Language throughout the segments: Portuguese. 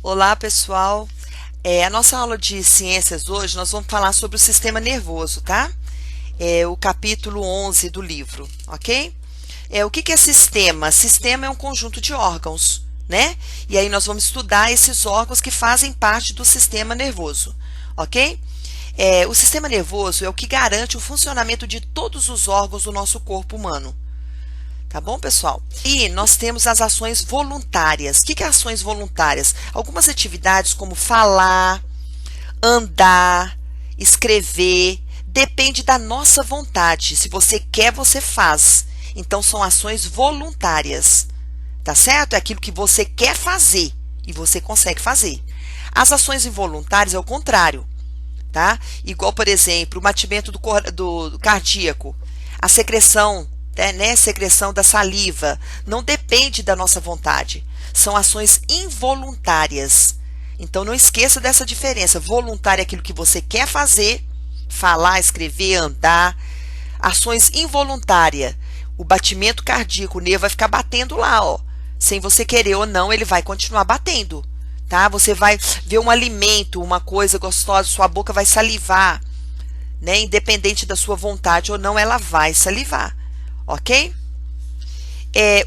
Olá, pessoal. A nossa aula de ciências hoje, nós vamos falar sobre o sistema nervoso, tá? É o capítulo 11 do livro, ok? O que é sistema? Sistema é um conjunto de órgãos, né? E aí nós vamos estudar esses órgãos que fazem parte do sistema nervoso, ok? O sistema nervoso é o que garante o funcionamento de todos os órgãos do nosso corpo humano. Tá bom, pessoal? E nós temos as ações voluntárias. O que é ações voluntárias? Algumas atividades como falar, andar, escrever, depende da nossa vontade. Se você quer, você faz. Então, são ações voluntárias. Tá certo? É aquilo que você quer fazer e você consegue fazer. As ações involuntárias é o contrário, tá? Igual, por exemplo, o batimento do cardíaco, a secreção, secreção da saliva, não depende da nossa vontade. São ações involuntárias. Então, não esqueça dessa diferença. Voluntária é aquilo que você quer fazer, falar, escrever, andar. Ações involuntárias, o batimento cardíaco, o nervo vai ficar batendo lá, ó. Sem você querer ou não, ele vai continuar batendo, tá? Você vai ver um alimento, uma coisa gostosa, sua boca vai salivar, né? Independente da sua vontade ou não, ela vai salivar. Ok?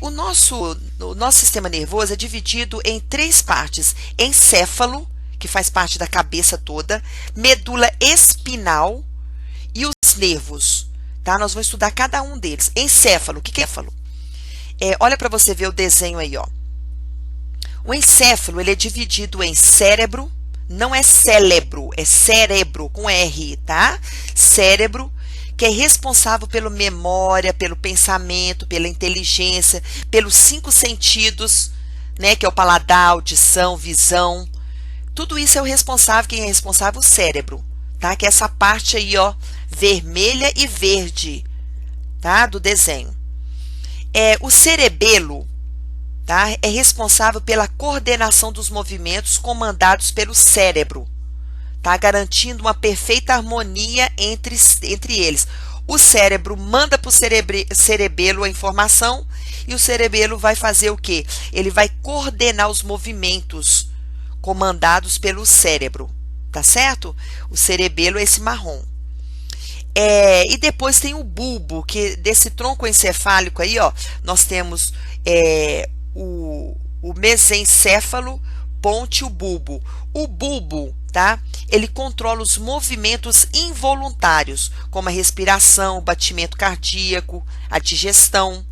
O nosso sistema nervoso é dividido em três partes: encéfalo, que faz parte da cabeça toda, medula espinal e os nervos. Tá? Nós vamos estudar cada um deles. Encéfalo, o que é encéfalo? Olha para você ver o desenho aí, ó. O encéfalo, ele é dividido em cérebro, não é cérebro, é cérebro com R, tá? Cérebro, que é responsável pela memória, pelo pensamento, pela inteligência, pelos 5 sentidos, né, que é o paladar, audição, visão. Tudo isso é o responsável, quem é responsável? O cérebro, tá? Que é essa parte aí, ó, vermelha e verde, tá? Do desenho. O cerebelo, tá? É responsável pela coordenação dos movimentos comandados pelo cérebro, tá? Garantindo uma perfeita harmonia entre eles. O cérebro manda para o cerebelo a informação e o cerebelo vai fazer o quê? Ele vai coordenar os movimentos comandados pelo cérebro, tá certo? O cerebelo é esse marrom. E depois tem o bulbo, que desse tronco encefálico aí, ó, nós temos o mesencéfalo, ponte o bulbo. O bulbo, tá? Ele controla os movimentos involuntários, como a respiração, o batimento cardíaco, a digestão,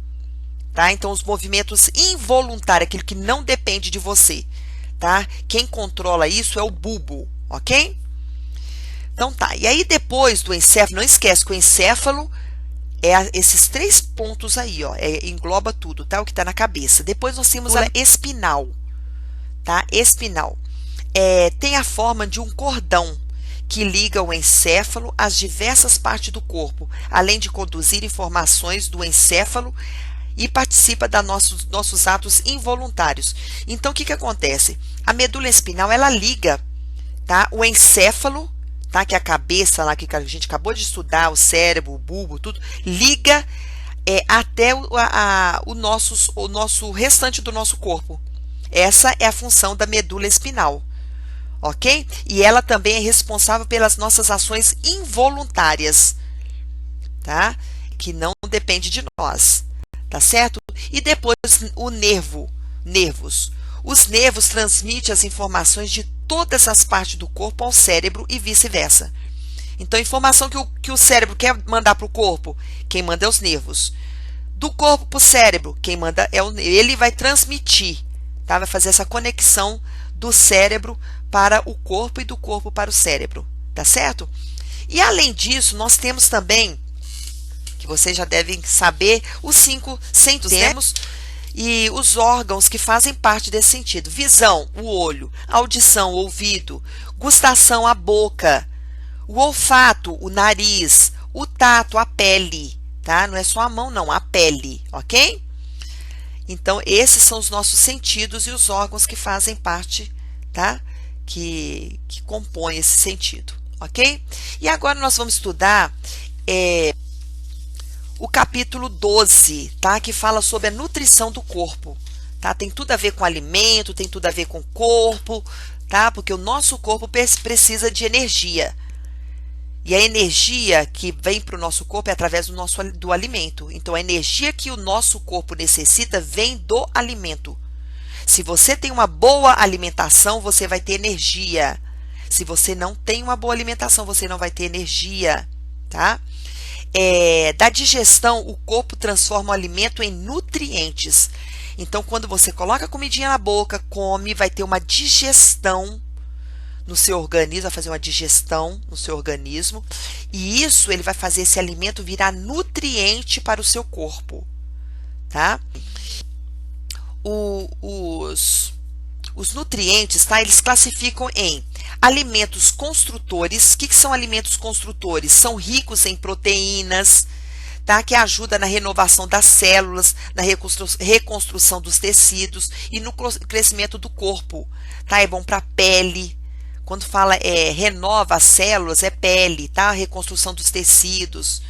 tá? Então, os movimentos involuntários, aquilo que não depende de você, tá? Quem controla isso é o bulbo, ok? Então tá, e aí depois do encéfalo, não esquece que o encéfalo é esses 3 pontos aí, ó, engloba tudo, tá? O que tá na cabeça. Depois nós temos a espinal, tá? Espinal. Tem a forma de um cordão que liga o encéfalo às diversas partes do corpo, além de conduzir informações do encéfalo e participa dos nossos atos involuntários. Então, o que acontece? A medula espinal, ela liga, tá? O encéfalo, tá? Que é a cabeça lá que a gente acabou de estudar, o cérebro, o bulbo, tudo, liga até o nosso restante do nosso corpo. Essa é a função da medula espinal, ok? E ela também é responsável pelas nossas ações involuntárias, tá? Que não depende de nós, tá certo? E depois o nervos. Os nervos transmitem as informações de todas as partes do corpo ao cérebro e vice-versa. Então, a informação que o cérebro quer mandar para o corpo, quem manda é os nervos. Do corpo para o cérebro, quem manda é ele vai transmitir, tá? Vai fazer essa conexão do cérebro para o corpo e do corpo para o cérebro, tá certo? E além disso, nós temos também, que vocês já devem saber, os 5 sentidos, e os órgãos que fazem parte desse sentido: visão, o olho; audição, o ouvido; gustação, a boca; o olfato, o nariz; o tato, a pele, tá? Não é só a mão, não, a pele, ok? Então, esses são os nossos sentidos e os órgãos que fazem parte, tá? Que compõem esse sentido, ok? E agora nós vamos estudar o capítulo 12, tá? Que fala sobre a nutrição do corpo, tá? Tem tudo a ver com alimento, tem tudo a ver com corpo, tá? Porque o nosso corpo precisa de energia. E a energia que vem para o nosso corpo é através do alimento. Então, a energia que o nosso corpo necessita vem do alimento. Se você tem uma boa alimentação, você vai ter energia. Se você não tem uma boa alimentação, você não vai ter energia, tá? Da digestão, o corpo transforma o alimento em nutrientes. Então, quando você coloca a comidinha na boca, come, vai ter uma digestão no seu organismo, vai fazer uma digestão no seu organismo, e isso ele vai fazer esse alimento virar nutriente para o seu corpo, tá? Os nutrientes, tá? Eles classificam em alimentos construtores. O que são alimentos construtores? São ricos em proteínas, tá? Que ajuda na renovação das células, na reconstrução dos tecidos e no crescimento do corpo, tá? É bom para a pele. Quando fala renova as células, é pele, tá? A reconstrução dos tecidos,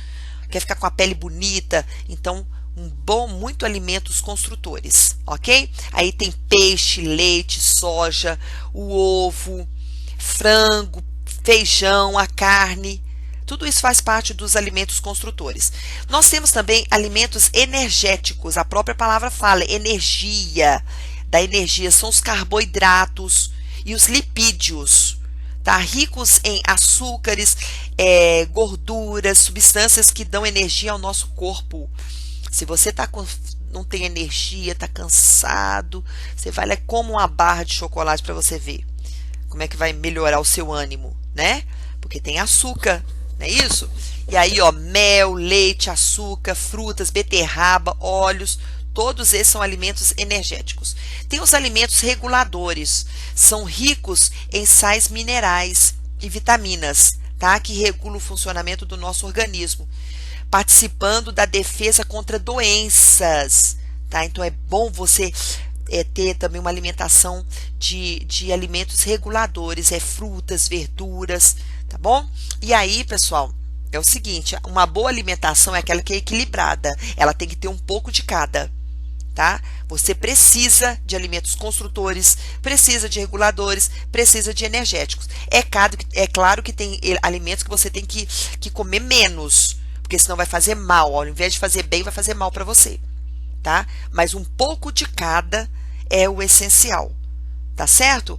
quer ficar com a pele bonita, então muito alimentos construtores, ok? Aí tem peixe, leite, soja, o ovo, frango, feijão, a carne, tudo isso faz parte dos alimentos construtores. Nós temos também alimentos energéticos, a própria palavra fala, energia, da energia são os carboidratos e os lipídios, tá? Ricos em açúcares, gorduras, substâncias que dão energia ao nosso corpo. Se você não tem energia, está cansado, você vai lá, come uma barra de chocolate para você ver como é que vai melhorar o seu ânimo, né? Porque tem açúcar, não é isso? E aí, ó, mel, leite, açúcar, frutas, beterraba, óleos, todos esses são alimentos energéticos. Tem os alimentos reguladores, são ricos em sais minerais e vitaminas, tá? Que regulam o funcionamento do nosso organismo, participando da defesa contra doenças, tá? Então é bom você ter também uma alimentação de alimentos reguladores, frutas, verduras, tá bom? E aí, pessoal, é o seguinte, uma boa alimentação é aquela que é equilibrada, ela tem que ter um pouco de cada, tá? Você precisa de alimentos construtores, precisa de reguladores, precisa de energéticos. É claro que tem alimentos que você tem que comer menos, porque senão vai fazer mal, ao invés de fazer bem, vai fazer mal para você, tá? Mas um pouco de cada é o essencial, tá certo?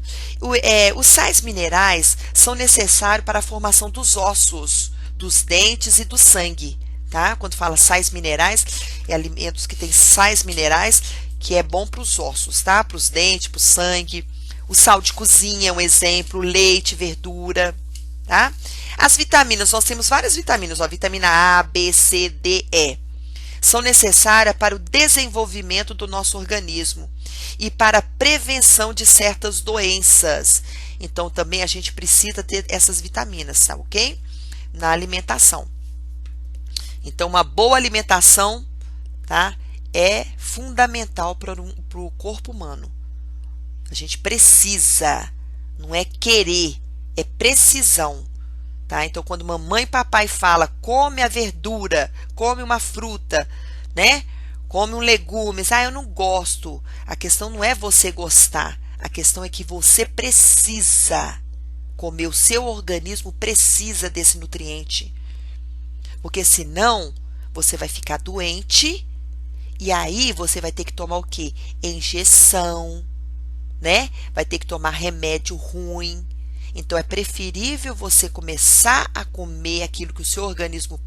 Os sais minerais são necessários para a formação dos ossos, dos dentes e do sangue, tá? Quando fala sais minerais, é alimentos que têm sais minerais, que é bom para os ossos, tá? Para os dentes, para o sangue. O sal de cozinha é um exemplo, leite, verdura, tá? As vitaminas, nós temos várias vitaminas, ó, vitamina A, B, C, D, E. São necessárias para o desenvolvimento do nosso organismo e para a prevenção de certas doenças. Então, também a gente precisa ter essas vitaminas, tá, ok? Na alimentação. Então, uma boa alimentação, tá, é fundamental para o corpo humano. A gente precisa, não é querer, é precisão. Tá? Então, quando mamãe e papai fala, come a verdura, come uma fruta, né? Come um legumes. Ah, eu não gosto. A questão não é você gostar. A questão é que você precisa comer. O seu organismo precisa desse nutriente. Porque senão, você vai ficar doente e aí você vai ter que tomar o quê? Injeção, né? Vai ter que tomar remédio ruim. Então, é preferível você começar a comer aquilo que o seu organismo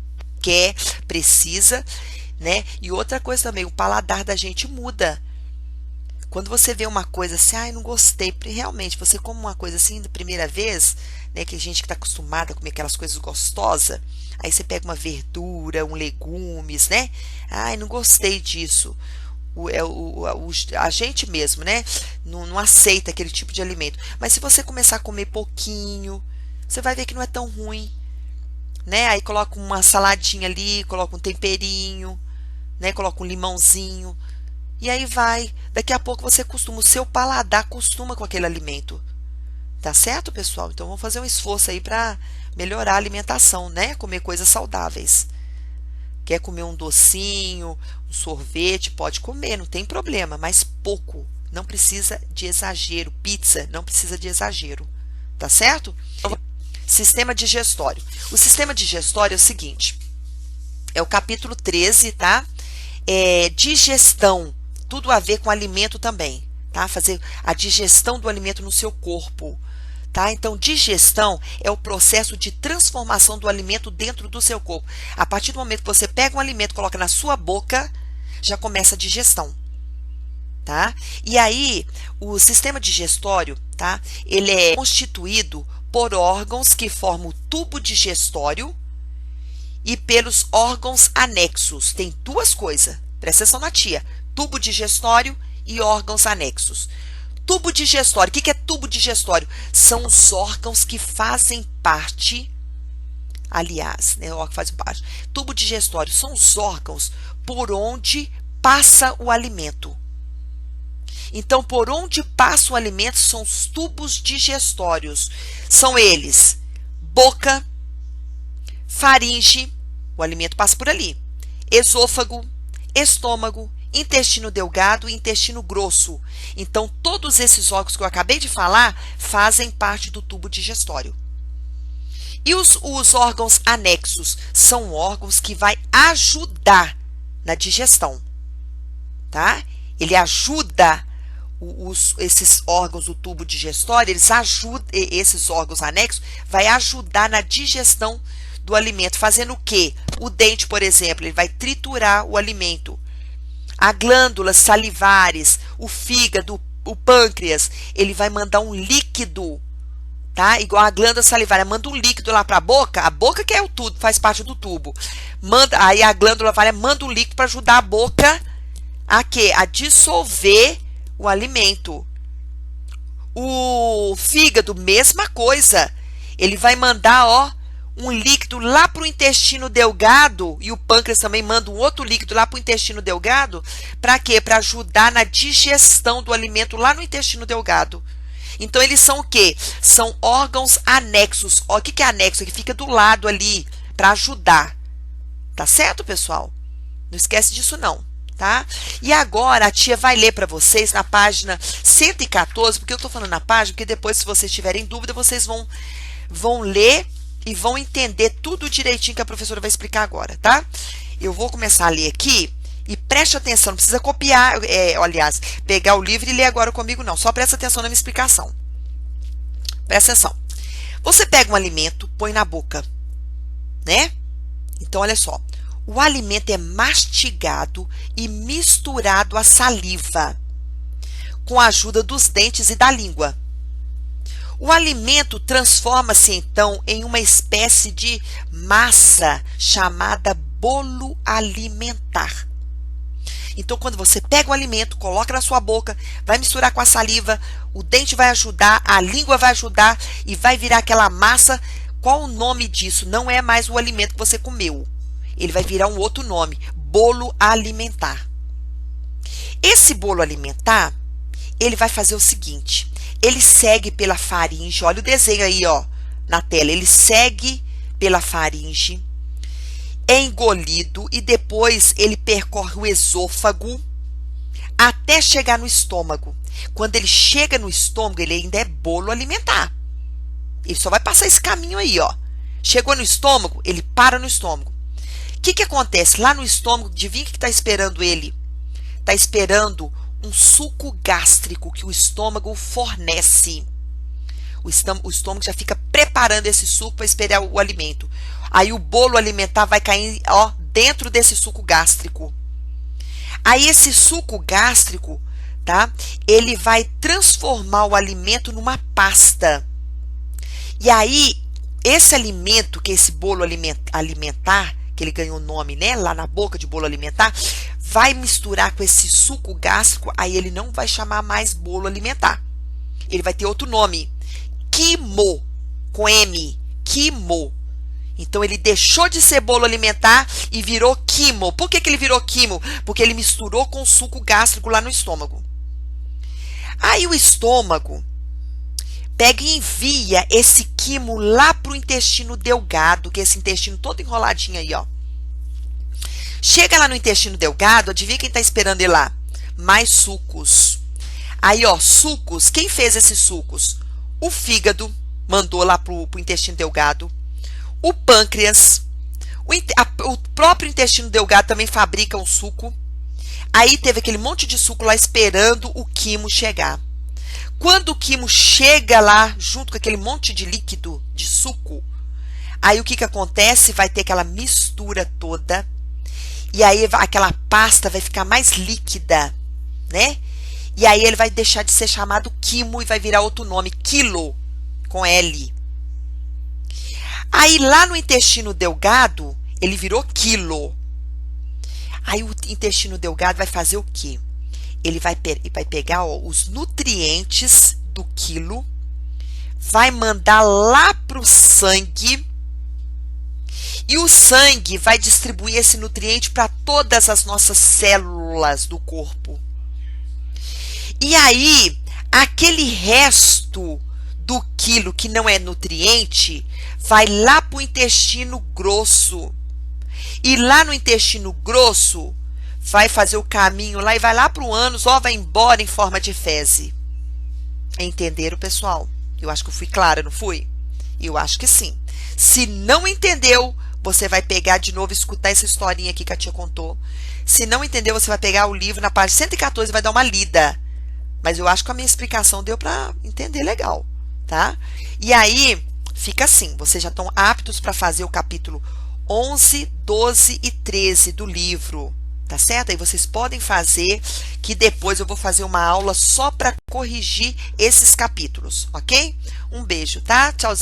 quer, precisa, né? E outra coisa também, o paladar da gente muda. Quando você vê uma coisa assim, ai, não gostei, realmente, você come uma coisa assim da primeira vez, né? Que a gente que está acostumada a comer aquelas coisas gostosas, aí você pega uma verdura, um legumes, né? Ai, não gostei disso. A gente mesmo, né? Não aceita aquele tipo de alimento. Mas se você começar a comer pouquinho, você vai ver que não é tão ruim, né? Aí coloca uma saladinha ali, coloca um temperinho, né? Coloca um limãozinho. E aí vai. Daqui a pouco você acostuma, o seu paladar acostuma com aquele alimento. Tá certo, pessoal? Então vamos fazer um esforço aí para melhorar a alimentação, né? Comer coisas saudáveis. Quer comer um docinho, um sorvete, pode comer, não tem problema, mas pouco. Não precisa de exagero. Pizza não precisa de exagero. Tá certo? Sistema digestório. O sistema digestório é o seguinte. É o capítulo 13, tá? Digestão. Tudo a ver com alimento também, tá? Fazer a digestão do alimento no seu corpo. Tá? Então, digestão é o processo de transformação do alimento dentro do seu corpo. A partir do momento que você pega um alimento e coloca na sua boca, já começa a digestão. Tá? E aí, o sistema digestório, tá? Ele é constituído por órgãos que formam o tubo digestório e pelos órgãos anexos. Tem duas coisas, presta atenção na tia: tubo digestório e órgãos anexos. Tubo digestório, o que é tubo digestório? São os órgãos que fazem parte, aliás, né, órgão que fazem parte. Tubo digestório são os órgãos por onde passa o alimento. Então, por onde passa o alimento são os tubos digestórios. São eles: boca, faringe, o alimento passa por ali, esôfago, estômago, intestino delgado e intestino grosso. Então, todos esses órgãos que eu acabei de falar fazem parte do tubo digestório. E os órgãos anexos são órgãos que vai ajudar na digestão, tá? Ele ajuda esses órgãos do tubo digestório, esses órgãos anexos vai ajudar na digestão do alimento, fazendo o quê? O dente, por exemplo, ele vai triturar o alimento. A glândulas salivares, o fígado, o pâncreas, ele vai mandar um líquido, tá? Igual a glândula salivar, manda um líquido lá para a boca que é o tubo, faz parte do tubo. Aí a glândula manda um líquido para ajudar a boca a quê? A dissolver o alimento. O fígado, mesma coisa. Ele vai mandar, ó, um líquido lá para o intestino delgado, e o pâncreas também manda um outro líquido lá para o intestino delgado, para quê? Para ajudar na digestão do alimento lá no intestino delgado. Então, eles são o quê? São órgãos anexos. Ó, o que é anexo? Que fica do lado ali, para ajudar. Tá certo, pessoal? Não esquece disso, não. Tá? E agora a tia vai ler para vocês na página 114, porque eu estou falando na página, porque depois, se vocês tiverem dúvida, vocês vão ler e vão entender tudo direitinho que a professora vai explicar agora, tá? Eu vou começar a ler aqui e preste atenção, não precisa copiar, aliás, pegar o livro e ler agora comigo, não. Só presta atenção na minha explicação. Presta atenção. Você pega um alimento, põe na boca, né? Então, olha só. O alimento é mastigado e misturado à saliva, com a ajuda dos dentes e da língua. O alimento transforma-se, então, em uma espécie de massa chamada bolo alimentar. Então, quando você pega o alimento, coloca na sua boca, vai misturar com a saliva, o dente vai ajudar, a língua vai ajudar e vai virar aquela massa. Qual o nome disso? Não é mais o alimento que você comeu. Ele vai virar um outro nome, bolo alimentar. Esse bolo alimentar, ele vai fazer o seguinte: ele segue pela faringe, olha o desenho aí, ó, na tela. Ele segue pela faringe, é engolido e depois ele percorre o esôfago até chegar no estômago. Quando ele chega no estômago, ele ainda é bolo alimentar. Ele só vai passar esse caminho aí, ó. Chegou no estômago, ele para no estômago. O que acontece? Lá no estômago, adivinha o que está esperando ele? Está esperando um suco gástrico que o estômago fornece. O estômago já fica preparando esse suco para esperar o alimento. Aí o bolo alimentar vai cair, ó, dentro desse suco gástrico. Aí esse suco gástrico, tá? Ele vai transformar o alimento numa pasta. E aí, esse alimento, que é esse bolo alimentar, que ele ganhou o nome, né, lá na boca de bolo alimentar, vai misturar com esse suco gástrico, aí ele não vai chamar mais bolo alimentar. Ele vai ter outro nome, quimo, com M, quimo. Então, ele deixou de ser bolo alimentar e virou quimo. Por que ele virou quimo? Porque ele misturou com o suco gástrico lá no estômago. Aí o estômago pega e envia esse quimo lá para o intestino delgado, que é esse intestino todo enroladinho aí, ó. Chega lá no intestino delgado, adivinha quem está esperando ele lá? Mais sucos. Aí, ó, sucos, quem fez esses sucos? O fígado mandou lá pro intestino delgado, o pâncreas, o próprio intestino delgado também fabrica um suco. Aí teve aquele monte de suco lá esperando o quimo chegar. Quando o quimo chega lá, junto com aquele monte de líquido, de suco, aí o que que acontece? Vai ter aquela mistura toda, e aí aquela pasta vai ficar mais líquida, né? E aí ele vai deixar de ser chamado quimo e vai virar outro nome, quilo, com L. Aí lá no intestino delgado, ele virou quilo. Aí o intestino delgado vai fazer o quê? Ele vai pegar, ó, os nutrientes do quilo, vai mandar lá para o sangue, e o sangue vai distribuir esse nutriente para todas as nossas células do corpo. E aí, aquele resto do quilo que não é nutriente, vai lá para o intestino grosso. E lá no intestino grosso, vai fazer o caminho lá e vai lá para o ânus, ó, vai embora em forma de fezes. Entenderam, pessoal? Eu acho que eu fui clara, não fui? Eu acho que sim. Se não entendeu, você vai pegar de novo e escutar essa historinha aqui que a tia contou. Se não entendeu, você vai pegar o livro na página 114 e vai dar uma lida. Mas eu acho que a minha explicação deu para entender legal, tá? E aí, fica assim, vocês já estão aptos para fazer o capítulo 11, 12 e 13 do livro, tá certo? Aí vocês podem fazer, que depois eu vou fazer uma aula só para corrigir esses capítulos, ok? Um beijo, tá? Tchauzinho.